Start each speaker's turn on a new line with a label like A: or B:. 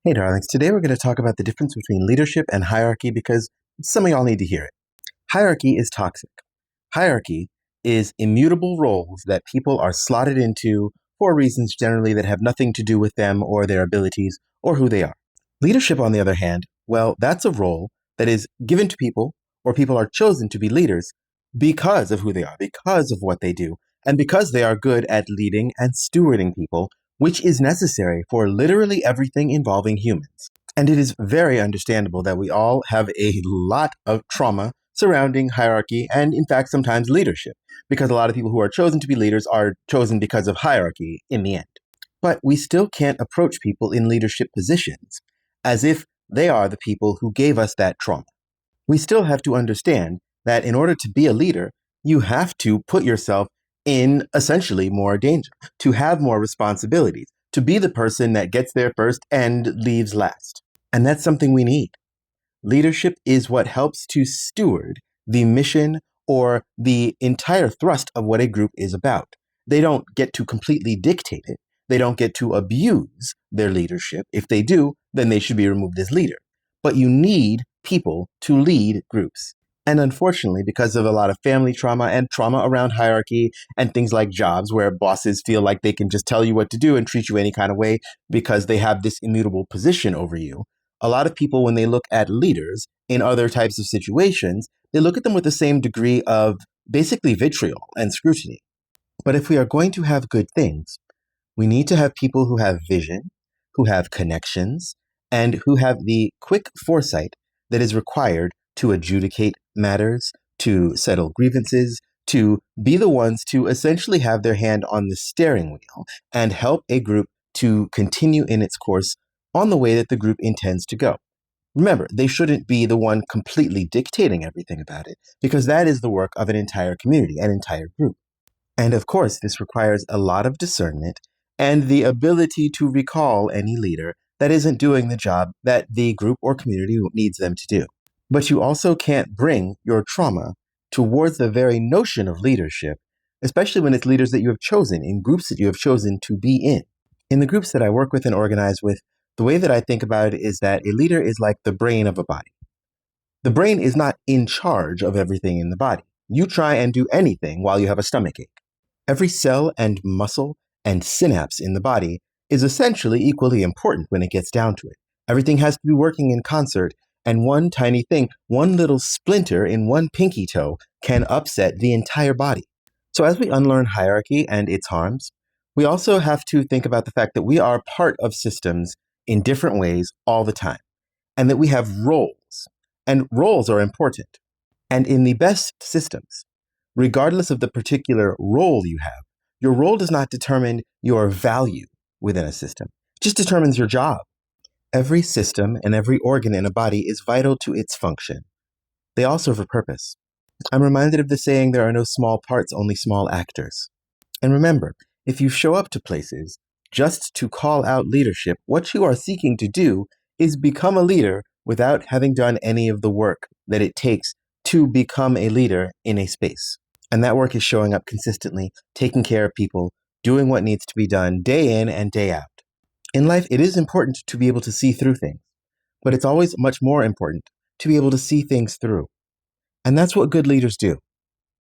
A: Hey, darlings. Today we're going to talk about the difference between leadership and hierarchy because some of y'all need to hear it. Hierarchy is toxic. Hierarchy is immutable roles that people are slotted into for reasons generally that have nothing to do with them or their abilities or who they are. Leadership, on the other hand, well, that's a role that is given to people, or people are chosen to be leaders because of who they are, because of what they do, and because they are good at leading and stewarding people, which is necessary for literally everything involving humans. And it is very understandable that we all have a lot of trauma surrounding hierarchy and, in fact, sometimes leadership, because a lot of people who are chosen to be leaders are chosen because of hierarchy in the end. But we still can't approach people in leadership positions as if they are the people who gave us that trauma. We still have to understand that in order to be a leader, you have to put yourself in essentially more danger, to have more responsibilities, to be the person that gets there first and leaves last. And that's something we need. Leadership is what helps to steward the mission or the entire thrust of what a group is about. They don't get to completely dictate it. They don't get to abuse their leadership. If they do, then they should be removed as leader. But you need people to lead groups. And unfortunately, because of a lot of family trauma and trauma around hierarchy and things like jobs where bosses feel like they can just tell you what to do and treat you any kind of way because they have this immutable position over you, a lot of people, when they look at leaders in other types of situations, they look at them with the same degree of basically vitriol and scrutiny. But if we are going to have good things, we need to have people who have vision, who have connections, and who have the quick foresight that is required to adjudicate matters, to settle grievances, to be the ones to essentially have their hand on the steering wheel and help a group to continue in its course on the way that the group intends to go. Remember, they shouldn't be the one completely dictating everything about it, because that is the work of an entire community, an entire group. And of course, this requires a lot of discernment and the ability to recall any leader that isn't doing the job that the group or community needs them to do. But you also can't bring your trauma towards the very notion of leadership, especially when it's leaders that you have chosen in groups that you have chosen to be in. In the groups that I work with and organize with, the way that I think about it is that a leader is like the brain of a body. The brain is not in charge of everything in the body. You try and do anything while you have a stomachache. Every cell and muscle and synapse in the body is essentially equally important when it gets down to it. Everything has to be working in concert, and one tiny thing, one little splinter in one pinky toe can upset the entire body. So as we unlearn hierarchy and its harms, we also have to think about the fact that we are part of systems in different ways all the time, and that we have roles, and roles are important. And in the best systems, regardless of the particular role you have, your role does not determine your value within a system. It just determines your job. Every system and every organ in a body is vital to its function. They all serve a purpose. I'm reminded of the saying, there are no small parts, only small actors. And remember, if you show up to places just to call out leadership, what you are seeking to do is become a leader without having done any of the work that it takes to become a leader in a space. And that work is showing up consistently, taking care of people, doing what needs to be done day in and day out. In life, it is important to be able to see through things, but it's always much more important to be able to see things through. And that's what good leaders do.